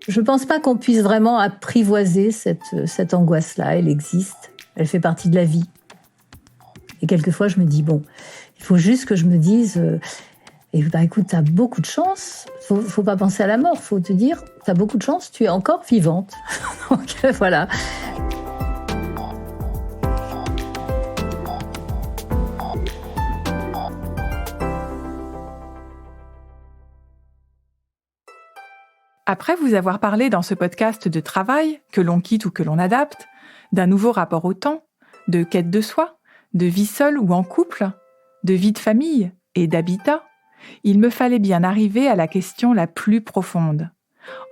Je pense pas qu'on puisse vraiment apprivoiser cette angoisse-là. Elle existe. Elle fait partie de la vie. Et quelquefois, je me dis, bon, il faut juste que je me dise, écoute, t'as beaucoup de chance. Faut pas penser à la mort. Faut te dire, t'as beaucoup de chance, tu es encore vivante. Donc, voilà. Après vous avoir parlé dans ce podcast de travail, que l'on quitte ou que l'on adapte, d'un nouveau rapport au temps, de quête de soi, de vie seule ou en couple, de vie de famille et d'habitat, il me fallait bien arriver à la question la plus profonde.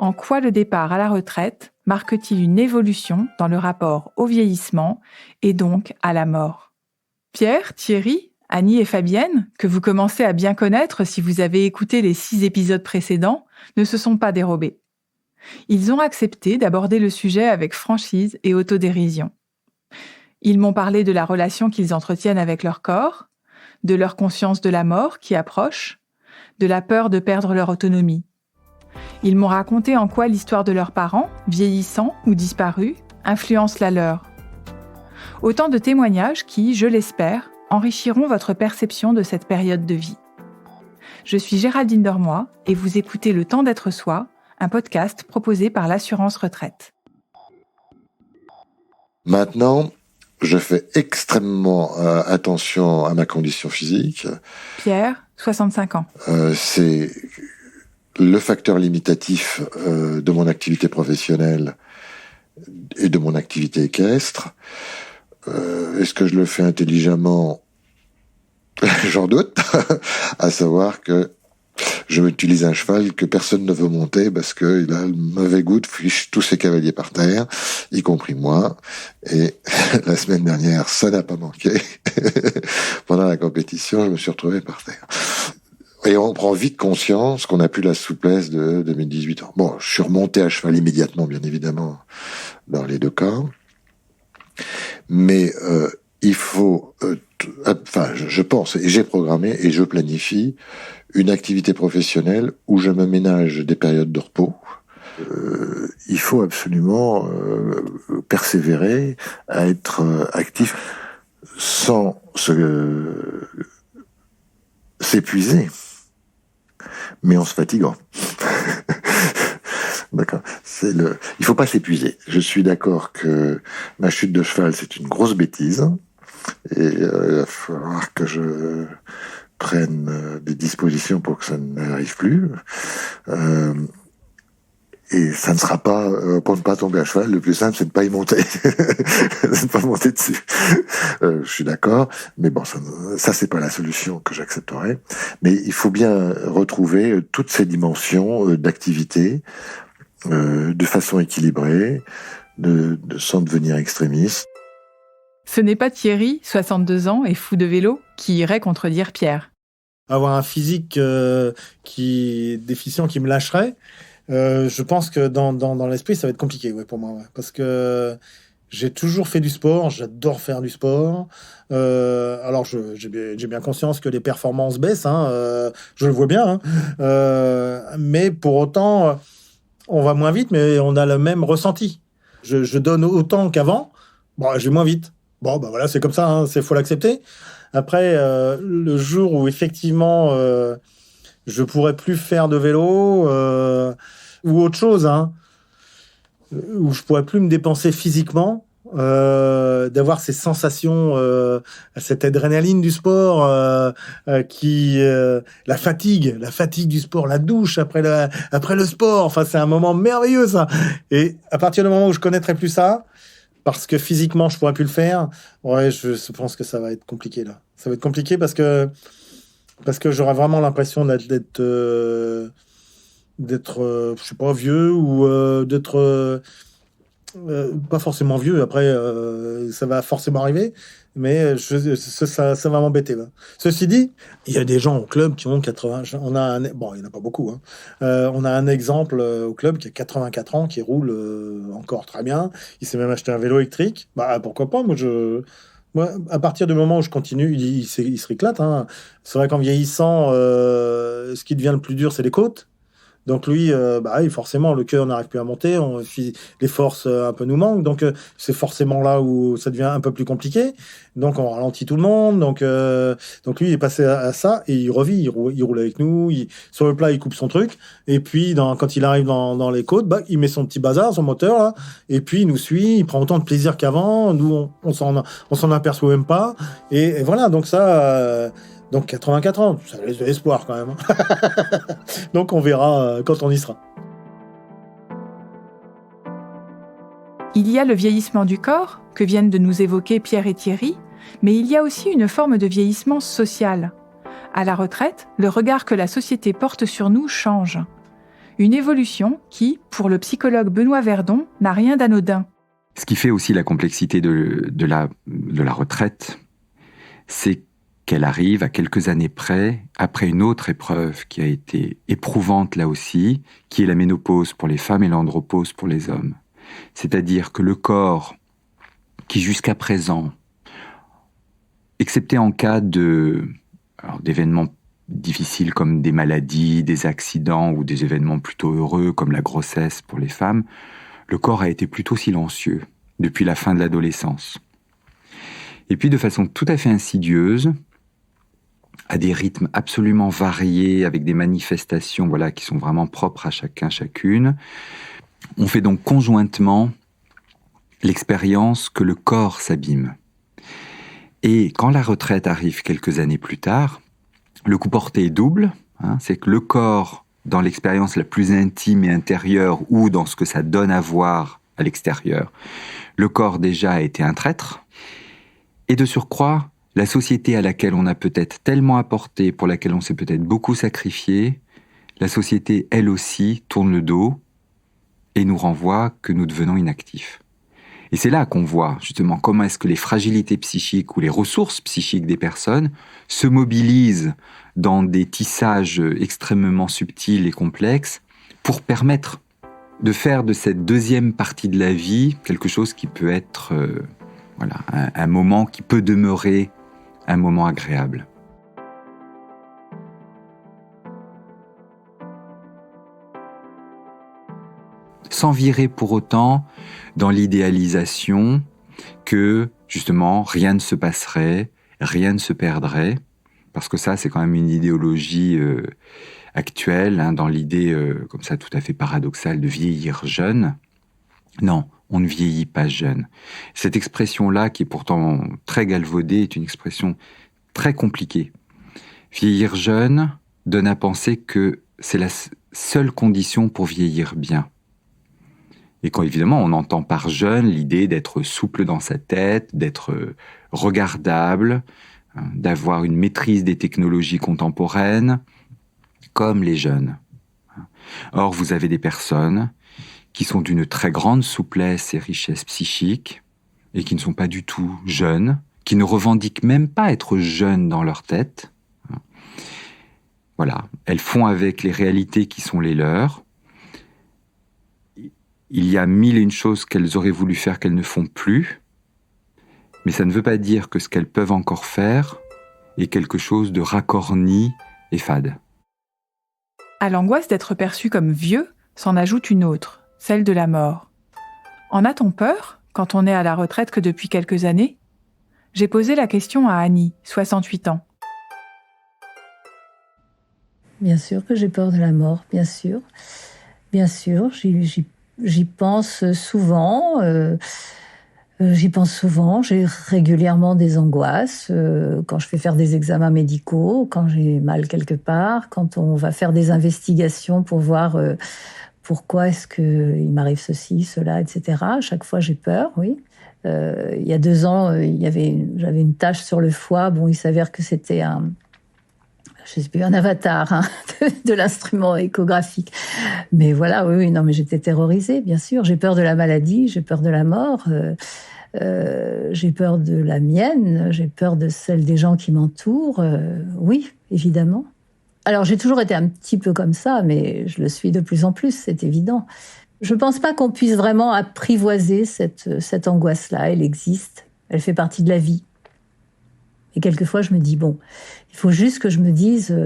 En quoi le départ à la retraite marque-t-il une évolution dans le rapport au vieillissement et donc à la mort ? Pierre, Thierry, Annie et Fabienne, que vous commencez à bien connaître si vous avez écouté les 6 épisodes précédents, ne se sont pas dérobés. Ils ont accepté d'aborder le sujet avec franchise et autodérision. Ils m'ont parlé de la relation qu'ils entretiennent avec leur corps, de leur conscience de la mort qui approche, de la peur de perdre leur autonomie. Ils m'ont raconté en quoi l'histoire de leurs parents, vieillissants ou disparus, influence la leur. Autant de témoignages qui, je l'espère, enrichiront votre perception de cette période de vie. Je suis Géraldine Dormoy et vous écoutez Le Temps d'être soi, un podcast proposé par l'assurance retraite. Maintenant, je fais extrêmement attention à ma condition physique. Pierre, 65 ans. C'est le facteur limitatif de mon activité professionnelle et de mon activité équestre. Est-ce que je le fais intelligemment ? J'en doute, à savoir que je m'utilise un cheval que personne ne veut monter parce qu'il a le mauvais goût de fiche tous ses cavaliers par terre, y compris moi. Et la semaine dernière, ça n'a pas manqué. Pendant la compétition, je me suis retrouvé par terre. Et on prend vite conscience qu'on n'a plus la souplesse de 2018 ans. Bon, je suis remonté à cheval immédiatement, bien évidemment, dans les deux cas. Mais il faut... je pense, et j'ai programmé, et je planifie une activité professionnelle où je me ménage des périodes de repos. Il faut absolument persévérer à être actif sans s'épuiser, mais en se fatiguant. D'accord. Il faut pas s'épuiser. Je suis d'accord que ma chute de cheval, c'est une grosse bêtise. Et il va falloir que je prenne des dispositions pour que ça n'arrive plus. Et ça ne sera pas, pour ne pas tomber à cheval, le plus simple, c'est de ne pas y monter. C'est de pas monter dessus. Je suis d'accord, mais bon, ça c'est pas la solution que j'accepterai. Mais il faut bien retrouver toutes ces dimensions d'activité de façon équilibrée, sans devenir extrémiste. Ce n'est pas Thierry, 62 ans et fou de vélo, qui irait contredire Pierre. Avoir un physique qui est déficient, qui me lâcherait, je pense que dans l'esprit, ça va être compliqué pour moi. Ouais. Parce que j'ai toujours fait du sport, j'adore faire du sport. Alors, j'ai bien conscience que les performances baissent, je le vois bien. Mais pour autant, on va moins vite, mais on a le même ressenti. Je donne autant qu'avant, je vais moins vite. Voilà, c'est comme ça, faut l'accepter. Après, le jour où effectivement je pourrais plus faire de vélo ou autre chose, où je pourrais plus me dépenser physiquement, d'avoir ces sensations, cette adrénaline du sport, la fatigue du sport, la douche après le sport. Enfin, c'est un moment merveilleux ça. Et à partir du moment où je connaîtrai plus ça, parce que physiquement je pourrais plus le faire, je pense que ça va être compliqué là. Ça va être compliqué parce que j'aurai vraiment l'impression d'être je sais pas, vieux ou d'être pas forcément vieux. Après, ça va forcément arriver, mais ça va m'embêter. Là. Ceci dit, il y a des gens au club qui ont 80. Il y en a pas beaucoup. On a un exemple au club qui a 84 ans, qui roule encore très bien. Il s'est même acheté un vélo électrique. Pourquoi pas ? Moi, à partir du moment où je continue, il se réclate. C'est vrai qu'en vieillissant, ce qui devient le plus dur, c'est les côtes. Donc lui, forcément, le cœur n'arrive plus à monter, les forces un peu nous manquent, donc c'est forcément là où ça devient un peu plus compliqué. Donc on ralentit tout le monde, donc lui il est passé à ça et il revit, il roule avec nous, sur le plat il coupe son truc, et puis quand il arrive dans les côtes, il met son petit bazar, son moteur là, et puis il nous suit, il prend autant de plaisir qu'avant, nous on s'en aperçoit même pas, et voilà, donc ça... Donc 84 ans, ça laisse de l'espoir quand même. Donc on verra quand on y sera. Il y a le vieillissement du corps, que viennent de nous évoquer Pierre et Thierry, mais il y a aussi une forme de vieillissement social. À la retraite, le regard que la société porte sur nous change. Une évolution qui, pour le psychologue Benoît Verdon, n'a rien d'anodin. Ce qui fait aussi la complexité de la retraite, c'est qu'elle arrive à quelques années près, après une autre épreuve qui a été éprouvante là aussi, qui est la ménopause pour les femmes et l'andropause pour les hommes. C'est-à-dire que le corps, qui jusqu'à présent, excepté en cas d'événements difficiles comme des maladies, des accidents ou des événements plutôt heureux comme la grossesse pour les femmes, le corps a été plutôt silencieux depuis la fin de l'adolescence. Et puis de façon tout à fait insidieuse, à des rythmes absolument variés, avec des manifestations qui sont vraiment propres à chacun, chacune. On fait donc conjointement l'expérience que le corps s'abîme. Et quand la retraite arrive quelques années plus tard, le coup porté est double, c'est que le corps, dans l'expérience la plus intime et intérieure, ou dans ce que ça donne à voir à l'extérieur, le corps déjà a été un traître, et de surcroît, la société à laquelle on a peut-être tellement apporté, pour laquelle on s'est peut-être beaucoup sacrifié, la société, elle aussi, tourne le dos et nous renvoie que nous devenons inactifs. Et c'est là qu'on voit justement comment est-ce que les fragilités psychiques ou les ressources psychiques des personnes se mobilisent dans des tissages extrêmement subtils et complexes pour permettre de faire de cette deuxième partie de la vie quelque chose qui peut être un moment qui peut demeurer un moment agréable. Sans virer pour autant dans l'idéalisation que, justement, rien ne se passerait, rien ne se perdrait, parce que ça, c'est quand même une idéologie actuelle, dans l'idée, comme ça, tout à fait paradoxale, de vieillir jeune. Non, on ne vieillit pas jeune. Cette expression-là, qui est pourtant très galvaudée, est une expression très compliquée. Vieillir jeune donne à penser que c'est la seule condition pour vieillir bien. Et quand évidemment on entend par jeune l'idée d'être souple dans sa tête, d'être regardable, d'avoir une maîtrise des technologies contemporaines, comme les jeunes. Or, vous avez des personnes qui sont d'une très grande souplesse et richesse psychique, et qui ne sont pas du tout jeunes, qui ne revendiquent même pas être jeunes dans leur tête. Voilà, elles font avec les réalités qui sont les leurs. Il y a mille et une choses qu'elles auraient voulu faire qu'elles ne font plus, mais ça ne veut pas dire que ce qu'elles peuvent encore faire est quelque chose de racorni et fade. À l'angoisse d'être perçu comme vieux, s'en ajoute une autre, celle de la mort. En a-t-on peur quand on n'est à la retraite que depuis quelques années ? J'ai posé la question à Annie, 68 ans. Bien sûr que j'ai peur de la mort, bien sûr. Bien sûr, j'y pense souvent. J'ai régulièrement des angoisses quand je fais faire des examens médicaux, quand j'ai mal quelque part, quand on va faire des investigations pour voir pourquoi est-ce qu'il m'arrive ceci, cela, etc. À chaque fois, j'ai peur, oui. Il y a 2 ans, j'avais une tache sur le foie. Bon, il s'avère que c'était un avatar de l'instrument échographique. Mais voilà, oui, non, mais j'étais terrorisée, bien sûr. J'ai peur de la maladie, j'ai peur de la mort, j'ai peur de la mienne, j'ai peur de celle des gens qui m'entourent. Oui, évidemment. Alors, j'ai toujours été un petit peu comme ça, mais je le suis de plus en plus, c'est évident. Je ne pense pas qu'on puisse vraiment apprivoiser cette angoisse-là. Elle existe, elle fait partie de la vie. Et quelquefois, je me dis, bon, il faut juste que je me dise,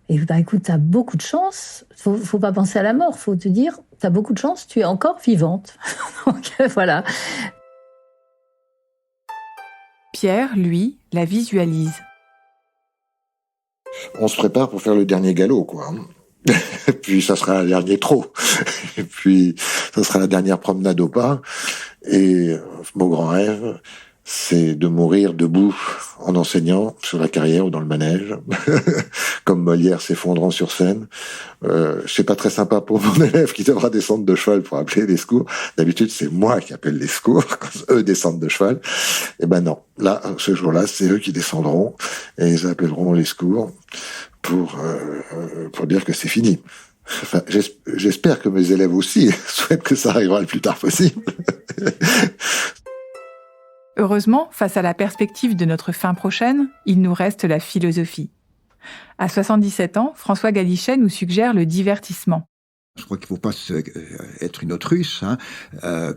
Et écoute, t'as beaucoup de chance. Faut pas penser à la mort. Faut te dire, t'as beaucoup de chance, tu es encore vivante. Donc voilà. Pierre, lui, la visualise. On se prépare pour faire le dernier galop, quoi. Puis ça sera le dernier trot. Et puis ça sera la dernière promenade au pas. Et mon grand rêve, c'est de mourir debout en enseignant sur la carrière ou dans le manège, comme Molière s'effondrant sur scène. C'est pas très sympa pour mon élève qui devra descendre de cheval pour appeler les secours. D'habitude, c'est moi qui appelle les secours quand eux descendent de cheval. Et ben non, là, ce jour-là, c'est eux qui descendront et ils appelleront les secours pour dire que c'est fini. Enfin, j'espère que mes élèves aussi souhaitent que ça arrivera le plus tard possible. Heureusement, face à la perspective de notre fin prochaine, il nous reste la philosophie. À 77 ans, François Galichet nous suggère le divertissement. Je crois qu'il ne faut pas être une autruche.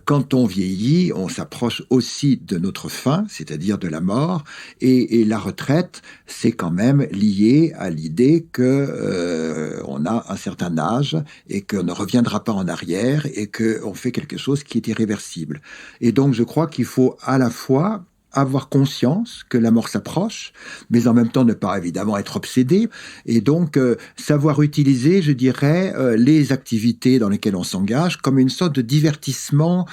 Quand on vieillit, on s'approche aussi de notre fin, c'est-à-dire de la mort. Et la retraite, c'est quand même lié à l'idée que on a un certain âge et qu'on ne reviendra pas en arrière et qu'on fait quelque chose qui est irréversible. Et donc, je crois qu'il faut à la fois avoir conscience que la mort s'approche, mais en même temps ne pas évidemment être obsédé, et donc savoir utiliser, je dirais, les activités dans lesquelles on s'engage comme une sorte de divertissement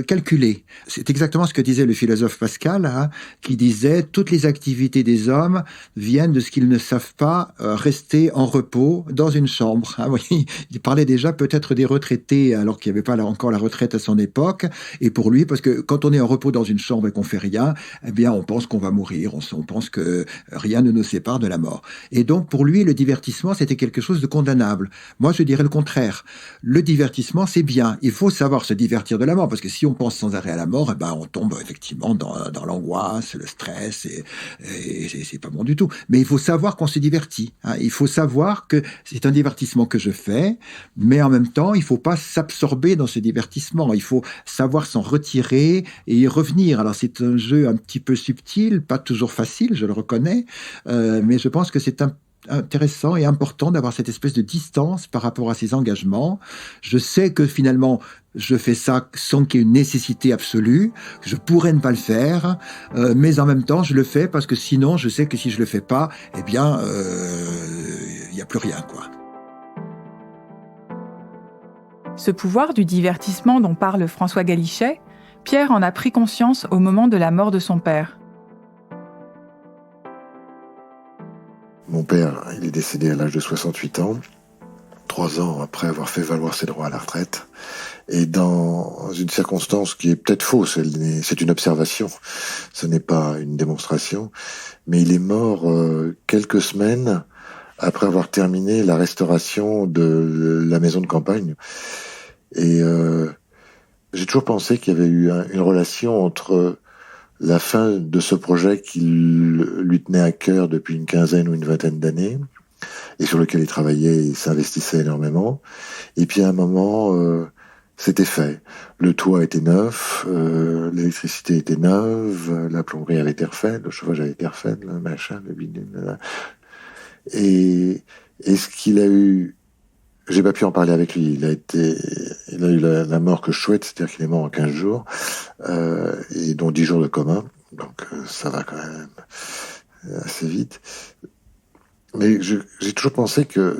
calculé. C'est exactement ce que disait le philosophe Pascal, qui disait « Toutes les activités des hommes viennent de ce qu'ils ne savent pas rester en repos dans une chambre ». Oui, il parlait déjà peut-être des retraités, alors qu'il n'y avait pas encore la retraite à son époque, et pour lui, parce que quand on est en repos dans une chambre et qu'on fait rien, eh bien, on pense qu'on va mourir, on pense que rien ne nous sépare de la mort. Et donc, pour lui, le divertissement, c'était quelque chose de condamnable. Moi, je dirais le contraire. Le divertissement, c'est bien. Il faut savoir se divertir de la mort, parce que si on pense sans arrêt à la mort, eh ben, on tombe effectivement dans l'angoisse, le stress, et c'est pas bon du tout. Mais il faut savoir qu'on se divertit. Il faut savoir que c'est un divertissement que je fais, mais en même temps, il faut pas s'absorber dans ce divertissement. Il faut savoir s'en retirer et y revenir. Alors, c'est un jeu un petit peu subtil, pas toujours facile, je le reconnais, mais je pense que c'est intéressant et important d'avoir cette espèce de distance par rapport à ses engagements. Je sais que finalement, je fais ça sans qu'il y ait une nécessité absolue, que je pourrais ne pas le faire, mais en même temps, je le fais parce que sinon, je sais que si je le fais pas, eh bien, il n'y a plus rien, quoi. Ce pouvoir du divertissement dont parle François Galichet, Pierre en a pris conscience au moment de la mort de son père. Mon père, il est décédé à l'âge de 68 ans, 3 ans après avoir fait valoir ses droits à la retraite, et dans une circonstance qui est peut-être fausse, c'est une observation, ce n'est pas une démonstration, mais il est mort quelques semaines après avoir terminé la restauration de la maison de campagne. Et j'ai toujours pensé qu'il y avait eu une relation entre la fin de ce projet qui lui tenait à cœur depuis une quinzaine ou une vingtaine d'années, et sur lequel il travaillait et s'investissait énormément. Et puis à un moment, c'était fait. Le toit était neuf, l'électricité était neuve, la plomberie avait été refaite, le chauffage avait été refait, le machin, le bidule. Et ce qu'il a eu, j'ai pas pu en parler avec lui. Il a eu la mort que je souhaite, c'est-à-dire qu'il est mort en 15 jours, et dont 10 jours de coma. Donc, ça va quand même assez vite. Mais j'ai toujours pensé que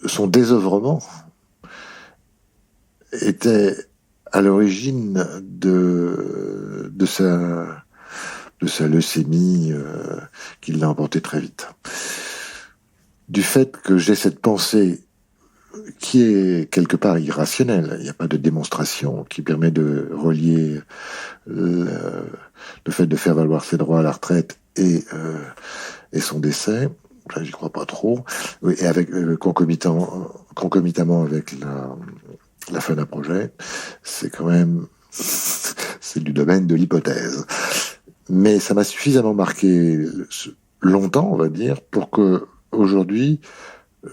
son désœuvrement était à l'origine de sa leucémie, qui l'a emporté très vite. Du fait que j'ai cette pensée qui est quelque part irrationnelle, il n'y a pas de démonstration qui permet de relier le fait de faire valoir ses droits à la retraite et son décès. J'y crois pas trop. Oui, et avec concomitamment avec la fin d'un projet, c'est quand même c'est du domaine de l'hypothèse. Mais ça m'a suffisamment marqué longtemps, on va dire, pour que aujourd'hui,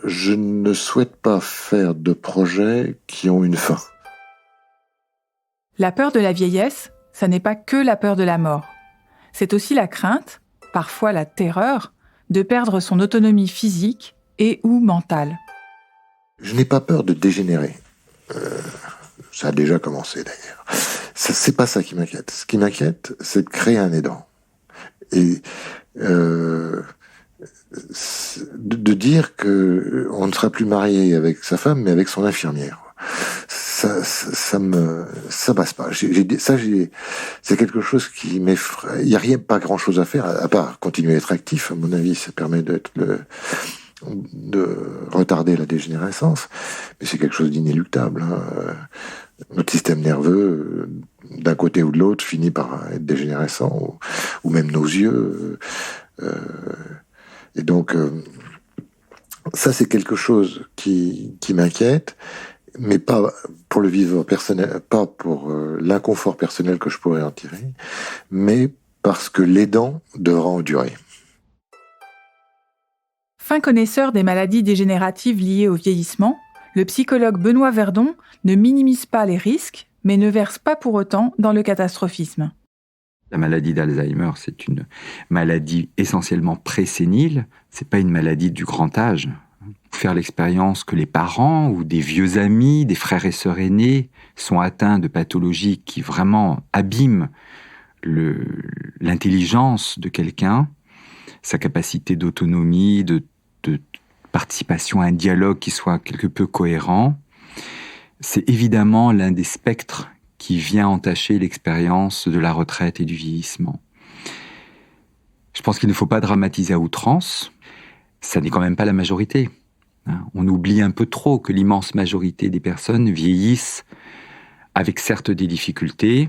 je ne souhaite pas faire de projets qui ont une fin. La peur de la vieillesse, ça n'est pas que la peur de la mort. C'est aussi la crainte, parfois la terreur, de perdre son autonomie physique et ou mentale. Je n'ai pas peur de dégénérer. Ça a déjà commencé d'ailleurs. C'est pas ça qui m'inquiète. Ce qui m'inquiète, c'est de créer un aidant. Et de dire que on ne sera plus marié avec sa femme, mais avec son infirmière. Ça passe pas. C'est quelque chose qui m'effraie. Il y a pas grand chose à faire, à part continuer à être actif. À mon avis, ça permet de retarder la dégénérescence. Mais c'est quelque chose d'inéluctable, hein. Notre système nerveux, d'un côté ou de l'autre, finit par être dégénérescent, ou même nos yeux. Et donc, ça, c'est quelque chose qui m'inquiète, mais pas pour le vivre personnel, pas pour l'inconfort personnel que je pourrais en tirer, mais parce que l'aidant devra endurer. Fin connaisseur des maladies dégénératives liées au vieillissement, le psychologue Benoît Verdon ne minimise pas les risques, mais ne verse pas pour autant dans le catastrophisme. La maladie d'Alzheimer, c'est une maladie essentiellement présénile, c'est pas une maladie du grand âge. Faire l'expérience que les parents ou des vieux amis, des frères et sœurs aînés sont atteints de pathologies qui vraiment abîment l'intelligence de quelqu'un, sa capacité d'autonomie, de participation à un dialogue qui soit quelque peu cohérent, c'est évidemment l'un des spectres qui vient entacher l'expérience de la retraite et du vieillissement. Je pense qu'il ne faut pas dramatiser à outrance, ça n'est quand même pas la majorité. On oublie un peu trop que l'immense majorité des personnes vieillissent avec certes des difficultés,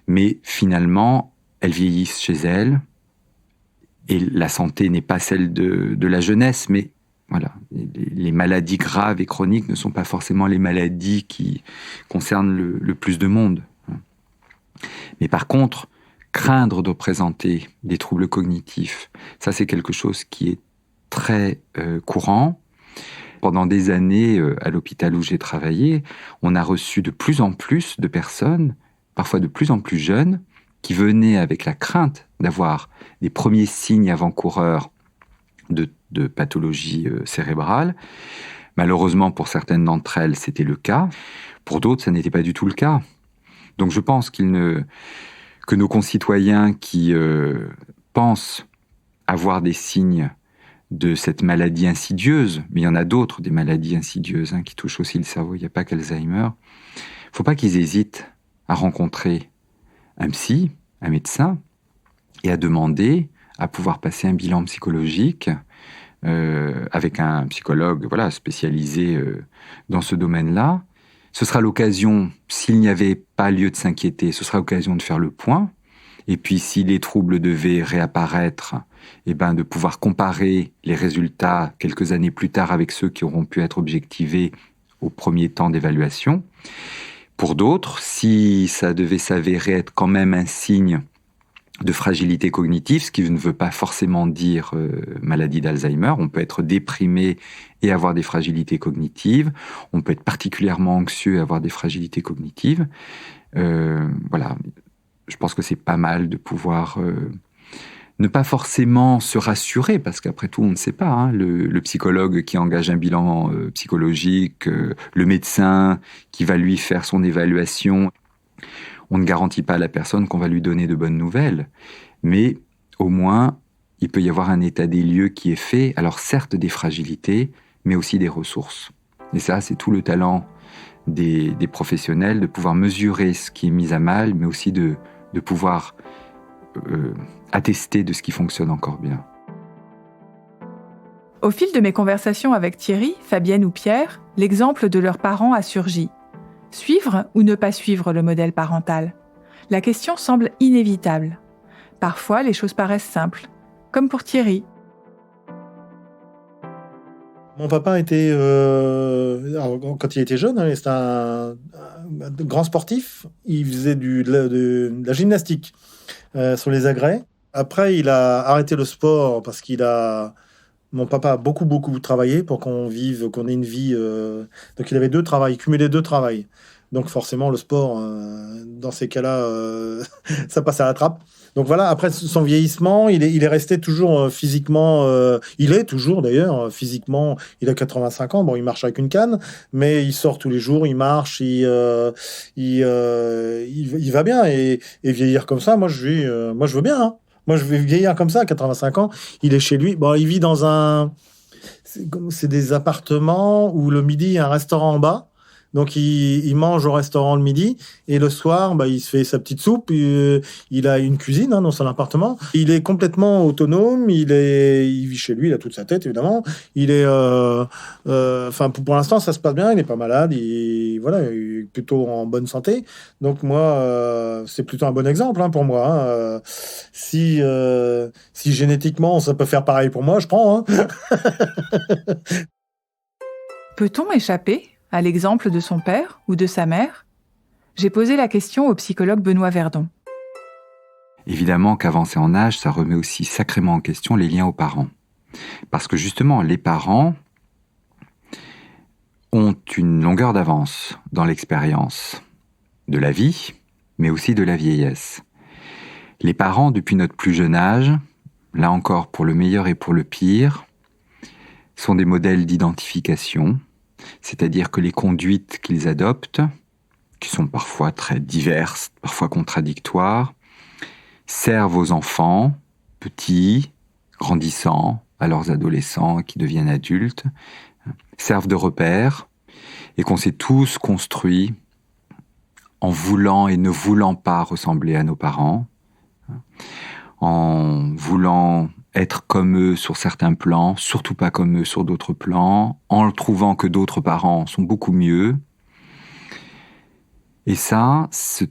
mais finalement, elles vieillissent chez elles, et la santé n'est pas celle de la jeunesse, mais voilà, les maladies graves et chroniques ne sont pas forcément les maladies qui concernent le plus de monde. Mais par contre, craindre de présenter des troubles cognitifs, ça c'est quelque chose qui est très courant. Pendant des années, à l'hôpital où j'ai travaillé, on a reçu de plus en plus de personnes, parfois de plus en plus jeunes, qui venaient avec la crainte d'avoir des premiers signes avant-coureurs de pathologie cérébrale. Malheureusement, pour certaines d'entre elles, c'était le cas. Pour d'autres, ça n'était pas du tout le cas. Donc je pense que nos concitoyens qui pensent avoir des signes de cette maladie insidieuse, mais il y en a d'autres, des maladies insidieuses qui touchent aussi le cerveau, il n'y a pas qu'Alzheimer, il ne faut pas qu'ils hésitent à rencontrer un psy, un médecin, et à demander à pouvoir passer un bilan psychologique avec un psychologue spécialisé dans ce domaine-là. Ce sera l'occasion, s'il n'y avait pas lieu de s'inquiéter, ce sera l'occasion de faire le point. Et puis, si les troubles devaient réapparaître, de pouvoir comparer les résultats quelques années plus tard avec ceux qui auront pu être objectivés au premier temps d'évaluation. Pour d'autres, si ça devait s'avérer être quand même un signe de fragilité cognitive, ce qui ne veut pas forcément dire maladie d'Alzheimer. On peut être déprimé et avoir des fragilités cognitives. On peut être particulièrement anxieux et avoir des fragilités cognitives. Je pense que c'est pas mal de pouvoir ne pas forcément se rassurer, parce qu'après tout, on ne sait pas. Le psychologue qui engage un bilan psychologique, le médecin qui va lui faire son évaluation. On ne garantit pas à la personne qu'on va lui donner de bonnes nouvelles, mais au moins, il peut y avoir un état des lieux qui est fait, alors certes des fragilités, mais aussi des ressources. Et ça, c'est tout le talent des professionnels, de pouvoir mesurer ce qui est mis à mal, mais aussi de pouvoir attester de ce qui fonctionne encore bien. Au fil de mes conversations avec Thierry, Fabienne ou Pierre, l'exemple de leurs parents a surgi. Suivre ou ne pas suivre le modèle parental ? La question semble inévitable. Parfois, les choses paraissent simples, comme pour Thierry. Mon papa était, quand il était jeune, c'était un grand sportif. Il faisait de la gymnastique sur les agrès. Après, il a arrêté le sport parce mon papa a beaucoup travaillé pour qu'on ait une vie. Donc, il avait il cumulait 2 travails. Donc, forcément, le sport, dans ces cas-là, ça passe à la trappe. Donc voilà, après son vieillissement, il est resté toujours physiquement, il est toujours d'ailleurs physiquement, il a 85 ans, bon, il marche avec une canne, mais il sort tous les jours, il marche, il va bien, et vieillir comme ça, moi je veux bien, hein. Moi je vais vieillir comme ça à 85 ans, il est chez lui, bon, il vit dans c'est des appartements où le midi il y a un restaurant en bas. Donc, il mange au restaurant le midi et le soir, il se fait sa petite soupe. Il a une cuisine dans son appartement. Il est complètement autonome. Il vit chez lui, il a toute sa tête, évidemment. Il est, pour l'instant, ça se passe bien. Il n'est pas malade. Il est plutôt en bonne santé. Donc, moi, c'est plutôt un bon exemple pour moi. Hein. Si génétiquement, ça peut faire pareil pour moi, je prends. Hein. Peut-on échapper à l'exemple de son père ou de sa mère ? J'ai posé la question au psychologue Benoît Verdon. Évidemment qu'avancer en âge, ça remet aussi sacrément en question les liens aux parents. Parce que justement, les parents ont une longueur d'avance dans l'expérience de la vie, mais aussi de la vieillesse. Les parents, depuis notre plus jeune âge, là encore pour le meilleur et pour le pire, sont des modèles d'identification, c'est-à-dire que les conduites qu'ils adoptent, qui sont parfois très diverses, parfois contradictoires, servent aux enfants, petits, grandissants, à leurs adolescents qui deviennent adultes, servent de repères, et qu'on s'est tous construits en voulant et ne voulant pas ressembler à nos parents, en voulant être comme eux sur certains plans, surtout pas comme eux sur d'autres plans, en trouvant que d'autres parents sont beaucoup mieux. Et ça, ce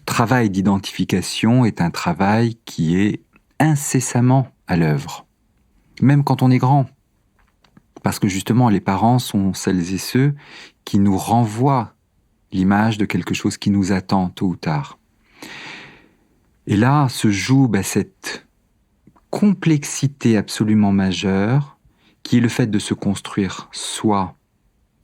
travail d'identification est un travail qui est incessamment à l'œuvre, même quand on est grand. Parce que justement, les parents sont celles et ceux qui nous renvoient l'image de quelque chose qui nous attend tôt ou tard. Et là se joue cette complexité absolument majeure qui est le fait de se construire soi,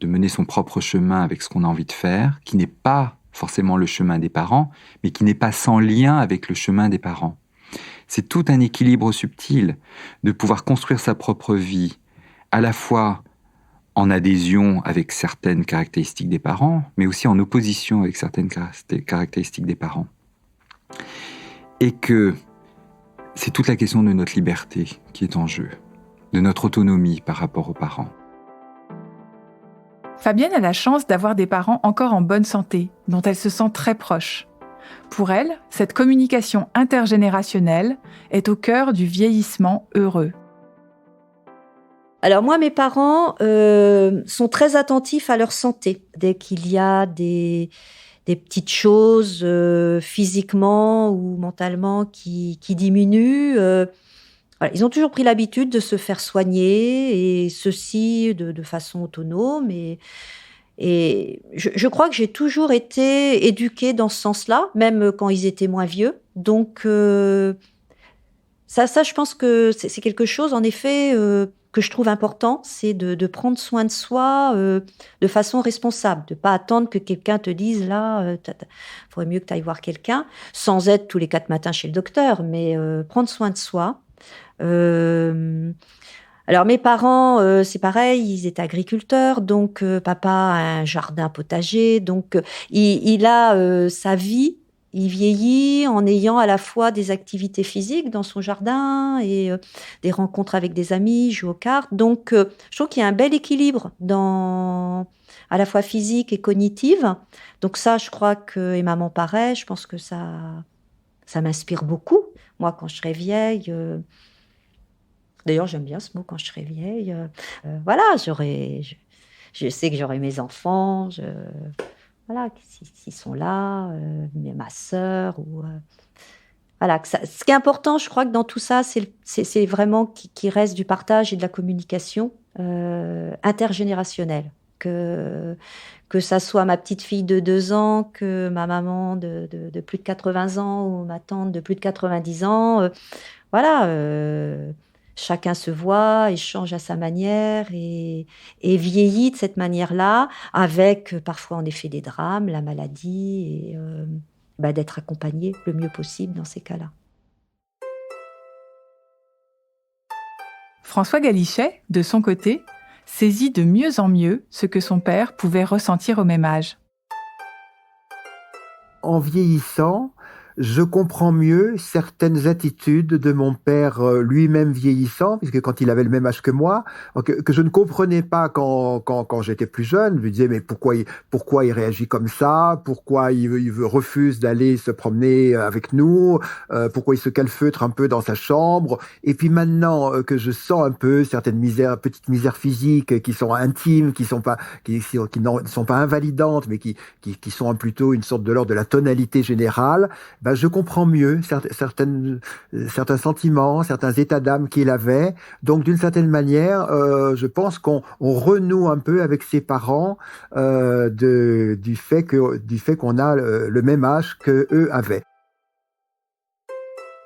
de mener son propre chemin avec ce qu'on a envie de faire, qui n'est pas forcément le chemin des parents, mais qui n'est pas sans lien avec le chemin des parents. C'est tout un équilibre subtil de pouvoir construire sa propre vie, à la fois en adhésion avec certaines caractéristiques des parents, mais aussi en opposition avec certaines caractéristiques des parents. Et que c'est toute la question de notre liberté qui est en jeu, de notre autonomie par rapport aux parents. Fabienne a la chance d'avoir des parents encore en bonne santé, dont elle se sent très proche. Pour elle, cette communication intergénérationnelle est au cœur du vieillissement heureux. Alors moi, mes parents sont très attentifs à leur santé. Dès qu'il y a des petites choses physiquement ou mentalement qui diminuent, voilà, ils ont toujours pris l'habitude de se faire soigner, et ceci de façon autonome. Et je crois que j'ai toujours été éduquée dans ce sens-là, même quand ils étaient moins vieux. Donc ça, je pense que c'est quelque chose, en effet, que je trouve important, c'est de prendre soin de soi de façon responsable, de pas attendre que quelqu'un te dise là, faudrait mieux que tu ailles voir quelqu'un, sans être tous les 4 matins chez le docteur, mais prendre soin de soi. Alors mes parents, c'est pareil, ils étaient agriculteurs, donc papa a un jardin potager, donc il a sa vie. Il vieillit en ayant à la fois des activités physiques dans son jardin et des rencontres avec des amis, joue aux cartes. Donc, je trouve qu'il y a un bel équilibre à la fois physique et cognitive. Donc ça, je crois que, et maman pareil, je pense que ça m'inspire beaucoup. Moi, quand je serai vieille, d'ailleurs, j'aime bien ce mot, quand je serai vieille, voilà, je sais que j'aurai mes enfants, voilà, s'ils sont là, ma sœur, ou voilà. Ce qui est important, je crois que dans tout ça, c'est vraiment qu'il reste du partage et de la communication intergénérationnelle. Que ça soit ma petite fille de 2 ans, que ma maman de plus de 80 ans, ou ma tante de plus de 90 ans, voilà. Chacun se voit, échange à sa manière et vieillit de cette manière-là, avec parfois en effet des drames, la maladie, et d'être accompagné le mieux possible dans ces cas-là. François Galichet, de son côté, saisit de mieux en mieux ce que son père pouvait ressentir au même âge. En vieillissant, je comprends mieux certaines attitudes de mon père lui-même vieillissant, puisque quand il avait le même âge que moi, que je ne comprenais pas quand j'étais plus jeune, je me disais mais pourquoi il réagit comme ça, pourquoi il refuse d'aller se promener avec nous, pourquoi il se calfeutre un peu dans sa chambre. Et puis maintenant que je sens un peu certaines petites misères physiques qui sont intimes, qui ne sont pas invalidantes, mais qui sont plutôt une sorte de l'ordre de la tonalité générale, je comprends mieux certains sentiments, certains états d'âme qu'il avait. Donc, d'une certaine manière, je pense qu'on renoue un peu avec ses parents du fait qu'on a le même âge qu'eux avaient.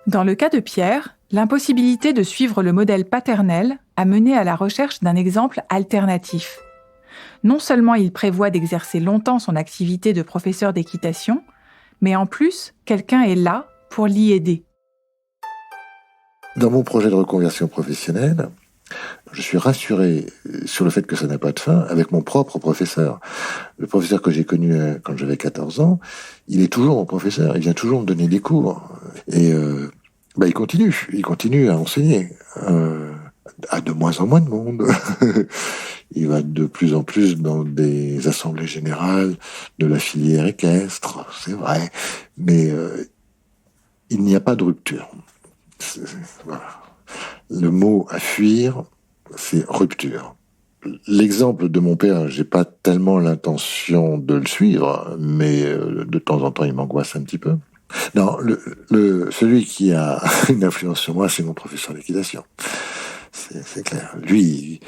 Dans le cas de Pierre, l'impossibilité de suivre le modèle paternel a mené à la recherche d'un exemple alternatif. Non seulement il prévoit d'exercer longtemps son activité de professeur d'équitation, mais en plus, quelqu'un est là pour l'y aider. Dans mon projet de reconversion professionnelle, je suis rassuré sur le fait que ça n'a pas de fin avec mon propre professeur. Le professeur que j'ai connu quand j'avais 14 ans, il est toujours mon professeur, il vient toujours me donner des cours. Et il continue à enseigner. À de moins en moins de monde. Il va de plus en plus dans des assemblées générales de la filière équestre, c'est vrai, mais il n'y a pas de rupture. Voilà. Le mot à fuir, c'est rupture. L'exemple de mon père, j'ai pas tellement l'intention de le suivre, mais de temps en temps, il m'angoisse un petit peu. Non, celui qui a une influence sur moi, c'est mon professeur d'équitation. C'est clair. Lui,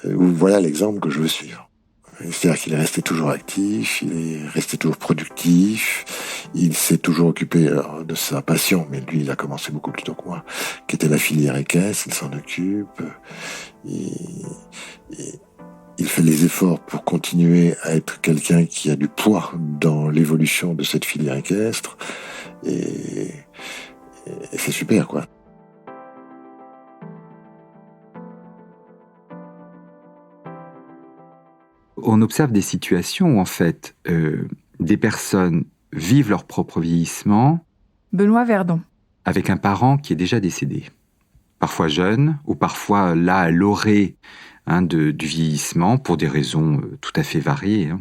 voilà l'exemple que je veux suivre. C'est-à-dire qu'il est resté toujours actif, il est resté toujours productif, il s'est toujours occupé de sa passion, mais lui, il a commencé beaucoup plus tôt que moi, qui était la filière équestre, il s'en occupe, il fait les efforts pour continuer à être quelqu'un qui a du poids dans l'évolution de cette filière équestre, et c'est super, quoi. On observe des situations où, en fait, des personnes vivent leur propre vieillissement. Benoît Verdon. Avec un parent qui est déjà décédé. Parfois jeune, ou parfois là à l'orée du vieillissement, pour des raisons tout à fait variées.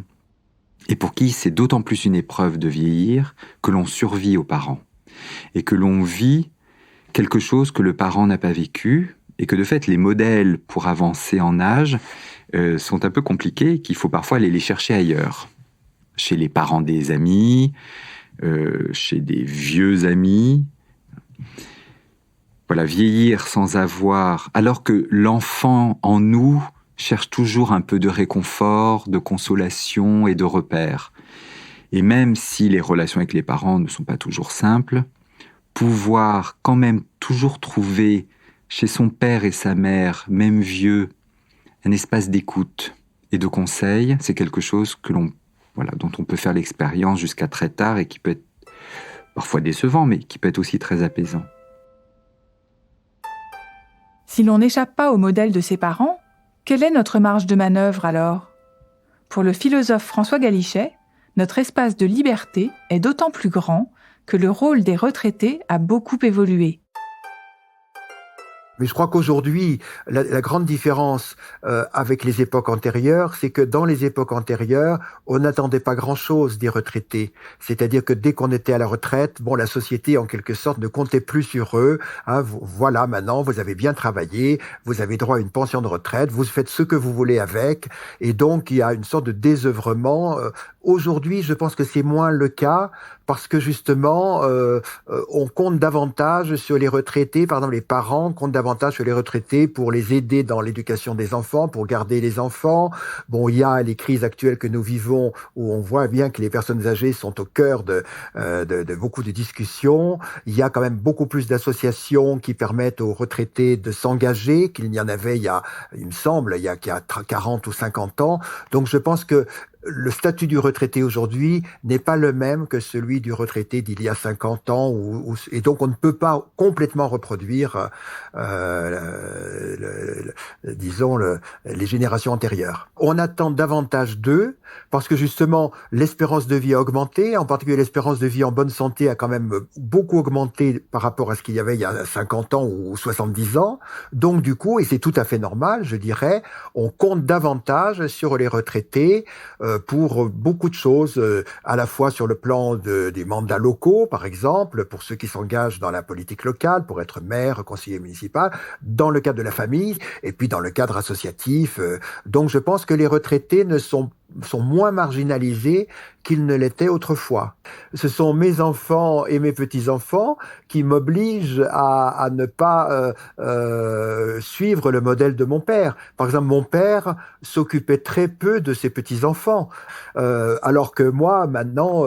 Et pour qui c'est d'autant plus une épreuve de vieillir que l'on survit aux parents. Et que l'on vit quelque chose que le parent n'a pas vécu, et que de fait, les modèles pour avancer en âge sont un peu compliqués, qu'il faut parfois aller les chercher ailleurs. Chez les parents des amis, chez des vieux amis. Voilà, vieillir sans avoir... Alors que l'enfant en nous cherche toujours un peu de réconfort, de consolation et de repères. Et même si les relations avec les parents ne sont pas toujours simples, pouvoir quand même toujours trouver chez son père et sa mère, même vieux, un espace d'écoute et de conseil, c'est quelque chose dont on peut faire l'expérience jusqu'à très tard et qui peut être parfois décevant, mais qui peut être aussi très apaisant. Si l'on n'échappe pas au modèle de ses parents, quelle est notre marge de manœuvre alors ? Pour le philosophe François Galichet, notre espace de liberté est d'autant plus grand que le rôle des retraités a beaucoup évolué. Mais je crois qu'aujourd'hui, la grande différence avec les époques antérieures, c'est que dans les époques antérieures, on n'attendait pas grand-chose des retraités. C'est-à-dire que dès qu'on était à la retraite, la société, en quelque sorte, ne comptait plus sur eux. Voilà, maintenant, vous avez bien travaillé, vous avez droit à une pension de retraite, vous faites ce que vous voulez avec. Et donc, il y a une sorte de désœuvrement. Aujourd'hui, je pense que c'est moins le cas parce que justement, on compte davantage sur les retraités, par exemple les parents comptent davantage sur les retraités pour les aider dans l'éducation des enfants, pour garder les enfants. Il y a les crises actuelles que nous vivons où on voit bien que les personnes âgées sont au cœur de beaucoup de discussions. Il y a quand même beaucoup plus d'associations qui permettent aux retraités de s'engager qu'il n'y en avait il me semble, il y a 40 ou 50 ans. Donc je pense que le statut du retraité aujourd'hui n'est pas le même que celui du retraité d'il y a 50 ans, et donc on ne peut pas complètement reproduire, les générations antérieures. On attend davantage d'eux, parce que justement, l'espérance de vie a augmenté, en particulier l'espérance de vie en bonne santé a quand même beaucoup augmenté par rapport à ce qu'il y avait il y a 50 ans ou 70 ans. Donc du coup, et c'est tout à fait normal, je dirais, on compte davantage sur les retraités pour beaucoup de choses, à la fois sur le plan des mandats locaux, par exemple, pour ceux qui s'engagent dans la politique locale, pour être maire, conseiller municipal, dans le cadre de la famille, et puis dans le cadre associatif. Donc je pense que les retraités sont moins marginalisés qu'ils ne l'étaient autrefois. Ce sont mes enfants et mes petits-enfants qui m'obligent à ne pas suivre le modèle de mon père. Par exemple, mon père s'occupait très peu de ses petits-enfants, alors que moi, maintenant,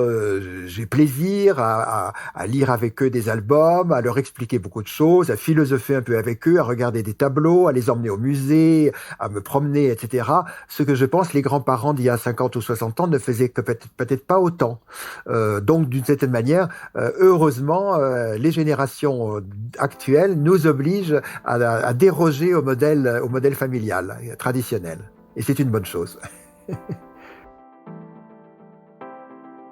j'ai plaisir à lire avec eux des albums, à leur expliquer beaucoup de choses, à philosopher un peu avec eux, à regarder des tableaux, à les emmener au musée, à me promener, etc. Ce que je pense les grands-parents d'il y a 50 ou 60 ans ne faisaient peut-être pas autant. Donc, d'une certaine manière, heureusement, les générations actuelles nous obligent à déroger au modèle familial, traditionnel. Et c'est une bonne chose.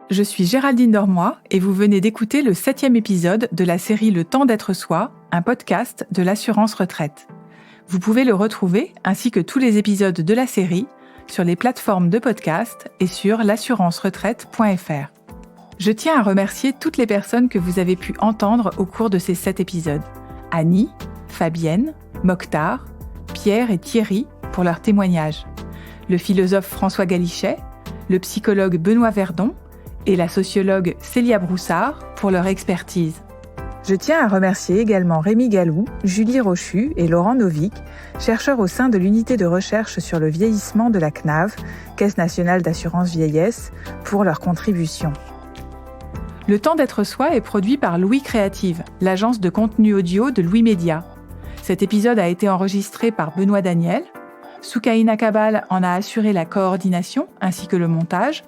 Je suis Géraldine Dormoy et vous venez d'écouter le 7e épisode de la série Le temps d'être soi, un podcast de l'assurance retraite. Vous pouvez le retrouver, ainsi que tous les épisodes de la série, sur les plateformes de podcast et sur l'assurance-retraite.fr. Je tiens à remercier toutes les personnes que vous avez pu entendre au cours de ces 7 épisodes. Annie, Fabienne, Mokhtar, Pierre et Thierry pour leurs témoignages, le philosophe François Galichet, le psychologue Benoît Verdon et la sociologue Célia Broussard pour leur expertise. Je tiens à remercier également Rémi Gallou, Julie Rochu et Laurent Novic, chercheurs au sein de l'unité de recherche sur le vieillissement de la CNAV, Caisse nationale d'assurance vieillesse, pour leur contribution. Le temps d'être soi est produit par Louis Créative, l'agence de contenu audio de Louis Média. Cet épisode a été enregistré par Benoît Daniel. Soukaina Kabal en a assuré la coordination ainsi que le montage.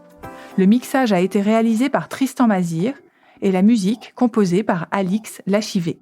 Le mixage a été réalisé par Tristan Mazir et la musique composée par Alix Lachivé.